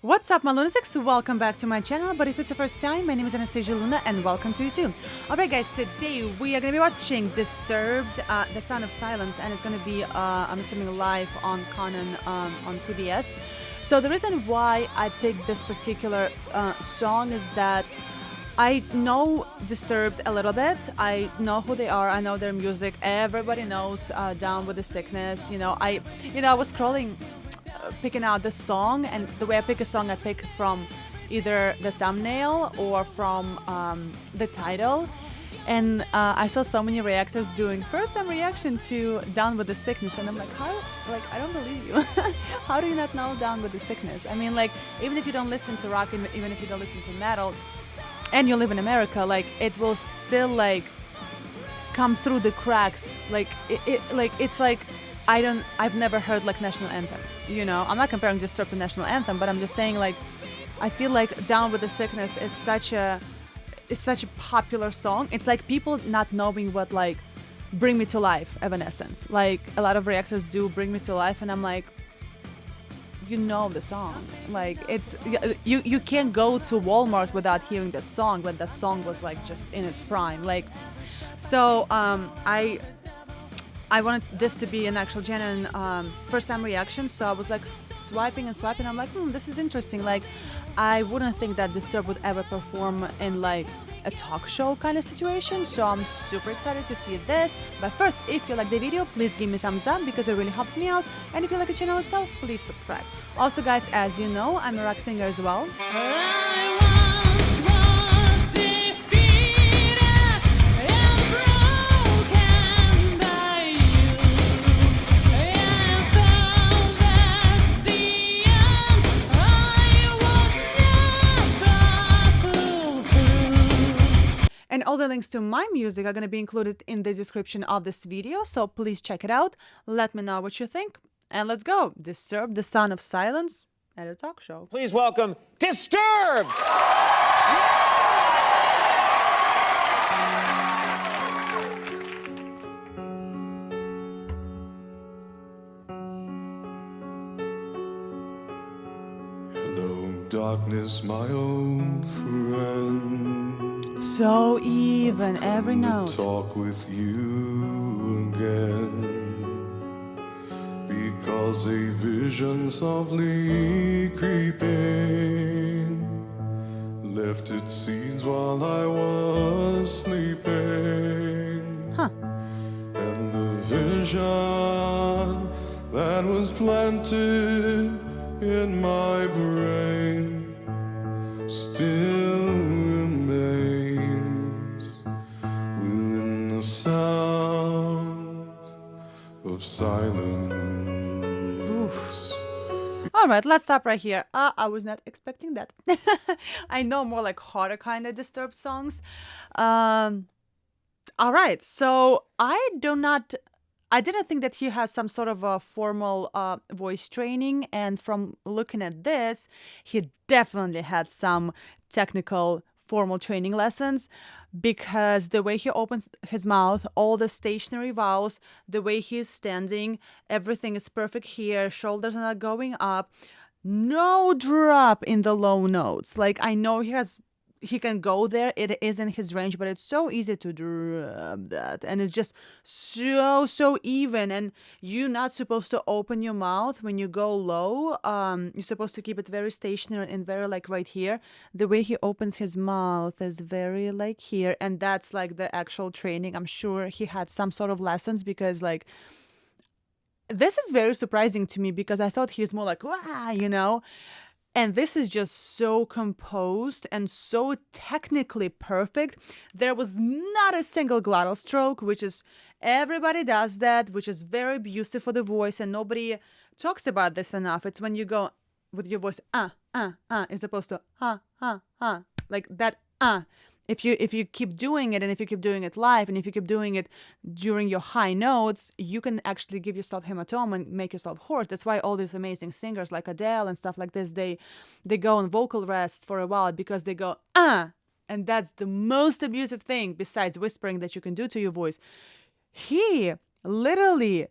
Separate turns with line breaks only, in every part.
What's up, my lunatics? Welcome back to my channel. But if it's the first time, my name is Anastasia Luna, and welcome to YouTube. Alright, guys, today we are going to be watching Disturbed, The Sound of Silence, and it's going to be, I'm assuming, live on Canon on TBS. So the reason why I picked this particular song is that I know Disturbed a little bit. I know who they are. I know their music. Everybody knows Down with the Sickness. I was scrolling, picking out the song, and the way I pick a song, I pick from either the thumbnail or from the title. And I saw so many reactors doing first-time reaction to Down with the Sickness, and I'm like, how? Like, I don't believe you. How do you not know Down with the Sickness? I mean, like, even if you don't listen to rock, even if you don't listen to metal, and you live in America, like, it will still like come through the cracks. Like it's like I've never heard like national anthem. I'm not comparing Disturbed to national anthem, but I'm just saying, like, I feel like Down with the Sickness is such a popular song. It's like people not knowing what, like, Bring Me to Life, Evanescence. Like, a lot of reactors do Bring Me to Life, and I'm like, you know the song. Like, it's you can't go to Walmart without hearing that song, but that song was like just in its prime. Like, so I wanted this to be an actual genuine first time reaction, so I was like swiping and swiping. I'm like, this is interesting. Like, I wouldn't think that Disturbed would ever perform in like a talk show kind of situation, so I'm super excited to see this. But first, if you like the video, please give me a thumbs up because it really helps me out, and if you like the channel itself, please subscribe. Also, guys, as you know, I'm a rock singer as well. And all the links to my music are going to be included in the description of this video, so please check it out. Let me know what you think, and let's go. Disturbed, The Sound of Silence at a talk show.
Please welcome Disturbed!
Hello, darkness, my old friend.
So even every note.
Talk with you again, because a vision softly creeping left its seeds while I was sleeping. And the vision that was planted in my brain still remains within the sound of silence.
All right, let's stop right here. I was not expecting that. I know more like harder kind of Disturbed songs. All right, so I didn't think that he has some sort of a formal voice training, and from looking at this, he definitely had some technical formal training lessons, because the way he opens his mouth, all the stationary vowels, the way he's standing, everything is perfect here, shoulders are not going up, no drop in the low notes. Like, I know he can go there, it is in his range, but it's so easy to drop that, and it's just so even. And you're not supposed to open your mouth when you go low. You're supposed to keep it very stationary and very like right here. The way he opens his mouth is very like here, and that's like the actual training. I'm sure he had some sort of lessons, because like, this is very surprising to me, because I thought he's more like, wah, and this is just so composed and so technically perfect. There was not a single glottal stroke, which is, everybody does that, which is very abusive for the voice, and nobody talks about this enough. It's when you go with your voice, as opposed to, like that, If you keep doing it, and if you keep doing it live, and if you keep doing it during your high notes, you can actually give yourself hematoma and make yourself hoarse. That's why all these amazing singers like Adele and stuff like this, they go on vocal rest for a while, because they go, and that's the most abusive thing besides whispering that you can do to your voice. He literally,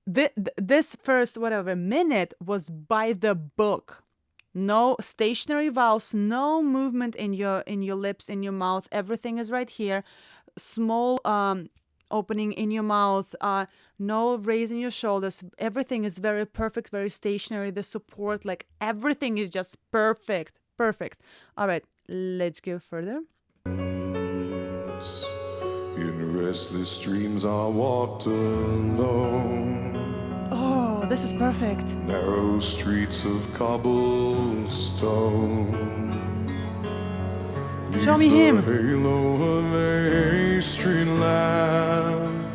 this first whatever minute was by the book. No stationary vowels, no movement in your lips, in your mouth. Everything is right here. Small opening in your mouth, no raising your shoulders. Everything is very perfect, very stationary. The support, like everything is just perfect. Perfect. All right, let's go further.
In restless dreams I walked alone.
Oh, this is perfect.
Narrow streets of cobblestone.
Show me him.
The halo of a street lamp.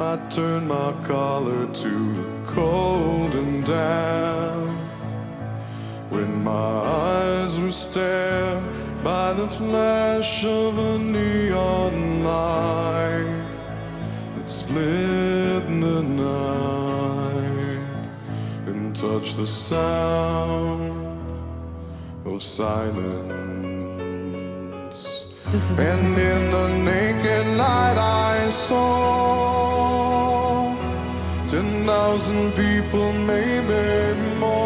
I turned my collar to the cold and damp. When my eyes were stared by the flash of a neon light that split the night and touched the sound of silence. And in the naked light I saw 10,000 people, maybe more.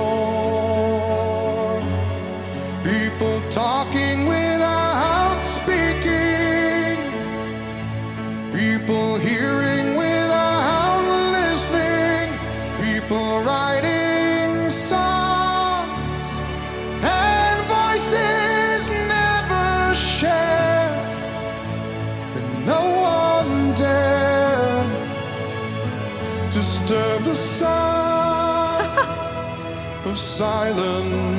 People talking without speaking. People hearing without listening. People writing songs and voices never shared. And no one dared disturb the sound of silence.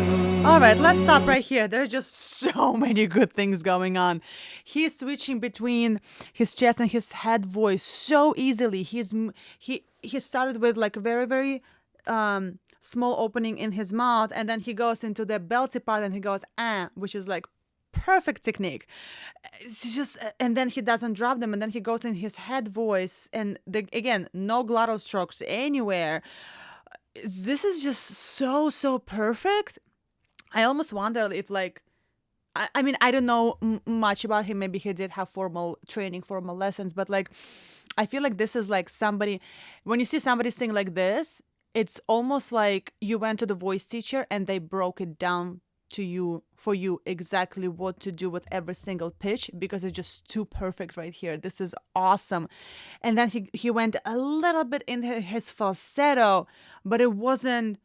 All right, let's stop right here. There's just so many good things going on. He's switching between his chest and his head voice so easily. He started with like a very, very small opening in his mouth, and then he goes into the belty part and he goes which is like perfect technique. It's just, and then he doesn't drop them, and then he goes in his head voice, and again, no glottal strokes anywhere. This is just so perfect. I almost wonder if like, I mean, I don't know much about him. Maybe he did have formal training, formal lessons, but like, I feel like this is like somebody, when you see somebody sing like this, it's almost like you went to the voice teacher and they broke it down to you, for you, exactly what to do with every single pitch, because it's just too perfect right here. This is awesome. And then he went a little bit into his falsetto, but it wasn't,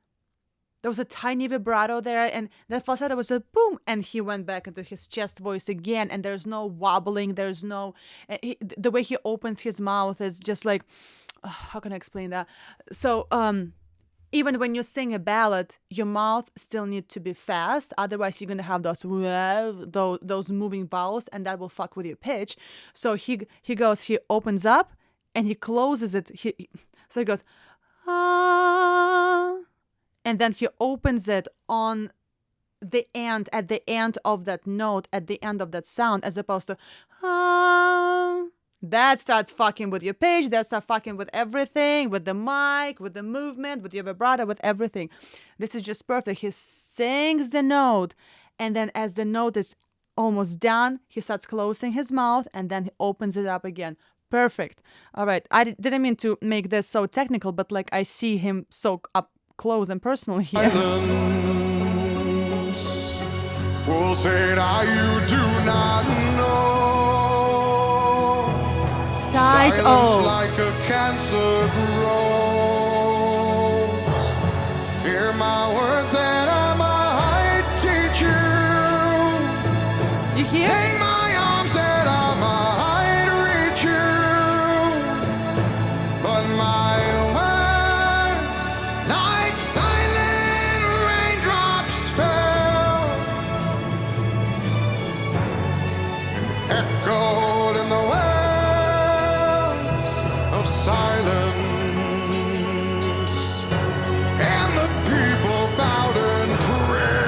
there was a tiny vibrato there, and that falsetto was a boom, and he went back into his chest voice again, and there's no wobbling, there's no, the way he opens his mouth is just like, how can I explain that? So, even when you sing a ballad, your mouth still needs to be fast, otherwise you're gonna have those moving vowels, and that will fuck with your pitch. So he opens up, and he closes it, so he goes, ah, and then he opens it on the end, at the end of that note, at the end of that sound, as opposed to that starts fucking with your pitch, that starts fucking with everything, with the mic, with the movement, with your vibrato, with everything. This is just perfect. He sings the note, and then as the note is almost done, he starts closing his mouth, and then he opens it up again. Perfect. All right. I didn't mean to make this so technical, but like I see him so up close and personal here.
Silence. Fools say that you do not know.
Tight
Silence
O.
like a cancer grows. Hear my words and I might teach you.
You hear?
Take my arms and I might reach you. But my words, like silent raindrops, fell and echoed in the wells of silence. And the people bowed and prayed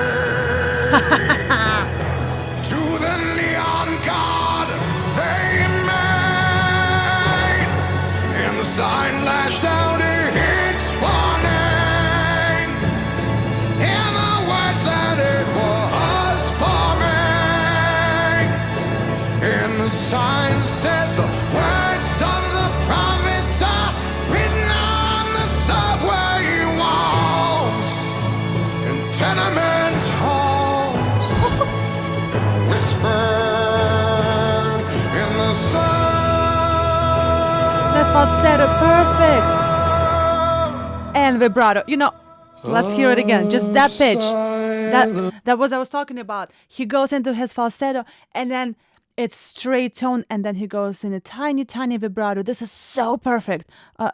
to the neon god they made. And the sign lashed out its warning. And the words that it was forming. And the sign said the words of the prophets are written on the subway walls and tenement
vibrato. Let's hear it again. Just that pitch. That was I was talking about. He goes into his falsetto and then it's straight tone and then he goes in a tiny, tiny vibrato. This is so perfect.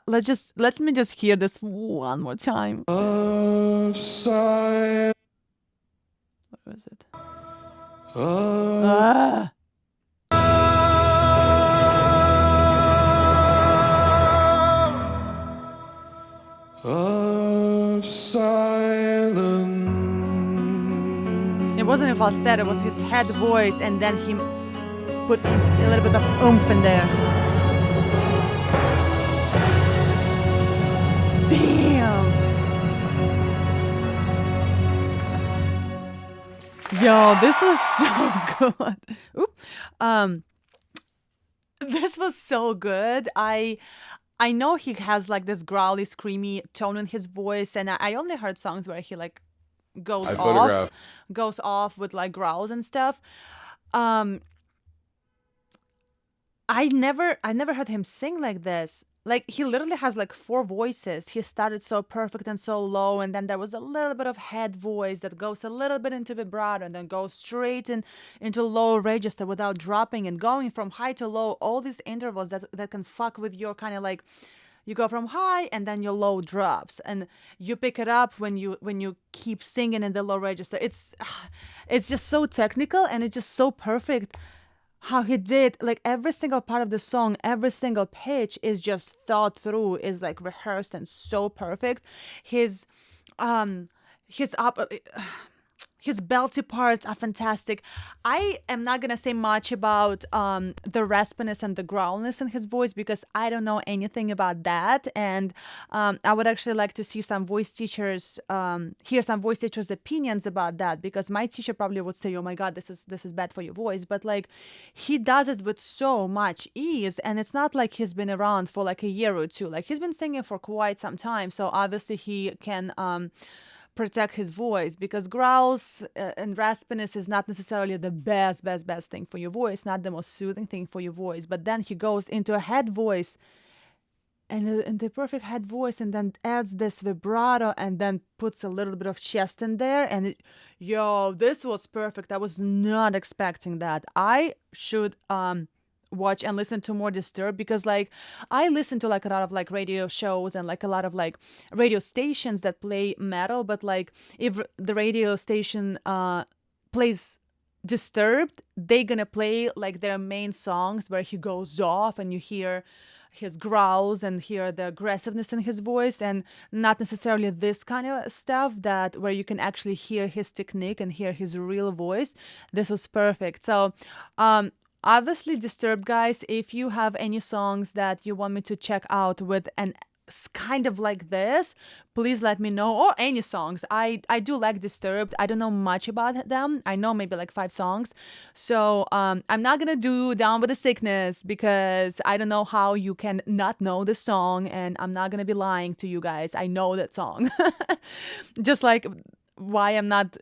Let me just hear this one more time.
Of silence.
What was it?
Of silence.
It wasn't a falsetto, it was his head voice, and then he put a little bit of oomph in there. Damn! Yo, this was so good. Oop. This was so good. I know he has like this growly, screamy tone in his voice, and I only heard songs where he like goes off with like growls and stuff. I never heard him sing like this. Like he literally has like 4 voices. He started so perfect and so low, and then there was a little bit of head voice that goes a little bit into vibrato and then goes straight into low register without dropping, and going from high to low, all these intervals that can fuck with your kind of like, you go from high and then your low drops and you pick it up when you keep singing in the low register. It's just so technical and it's just so perfect how he did, like every single part of the song, every single pitch is just thought through, is like rehearsed and so perfect. His belty parts are fantastic. I am not gonna say much about the raspiness and the growlness in his voice because I don't know anything about that, and I would actually like to see some voice teachers, hear some voice teachers' opinions about that, because my teacher probably would say, "Oh my God, this is bad for your voice," but like he does it with so much ease, and it's not like he's been around for like a year or two. Like he's been singing for quite some time, so obviously he can protect his voice, because growls and raspiness is not necessarily the best thing for your voice, not the most soothing thing for your voice. But then he goes into a head voice and the perfect head voice, and then adds this vibrato and then puts a little bit of chest in there, and this was perfect. I was not expecting that. I should watch and listen to more Disturbed, because like I listen to like a lot of like radio shows and like a lot of like radio stations that play metal, but like if the radio station plays Disturbed, they gonna play like their main songs where he goes off and you hear his growls and hear the aggressiveness in his voice, and not necessarily this kind of stuff that where you can actually hear his technique and hear his real voice. This was perfect. So obviously, Disturbed, guys, if you have any songs that you want me to check out with an kind of like this, please let me know, or any songs. I do like Disturbed. I don't know much about them. I know maybe like 5 songs. So I'm not gonna do Down with the Sickness, because I don't know how you can not know the song, and I'm not gonna be lying to you guys. I know that song. Just like why I'm not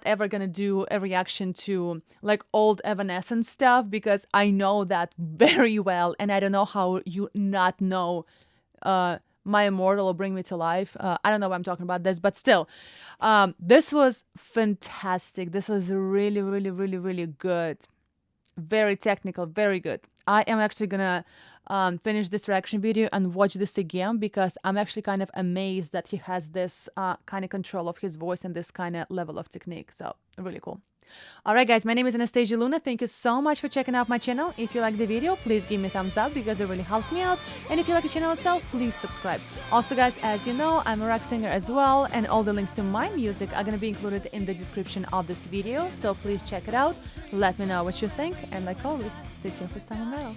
ever gonna do a reaction to like old Evanescence stuff, because I know that very well, and I don't know how you not know My Immortal or Bring Me to Life. I don't know why I'm talking about this, but still, this was fantastic. This was really, really, really, really good. Very technical, very good. I am actually gonna finish this reaction video and watch this again, because I'm actually kind of amazed that he has this kind of control of his voice and this kind of level of technique. So really cool. All right, guys, my name is Anastasia Luna. Thank you so much for checking out my channel. If you like the video, please give me a thumbs up, because it really helps me out. And if you like the channel itself, please subscribe. Also, guys, as you know, I'm a rock singer as well, and all the links to my music are going to be included in the description of this video. So please check it out. Let me know what you think. And like always, stay tuned for some metal.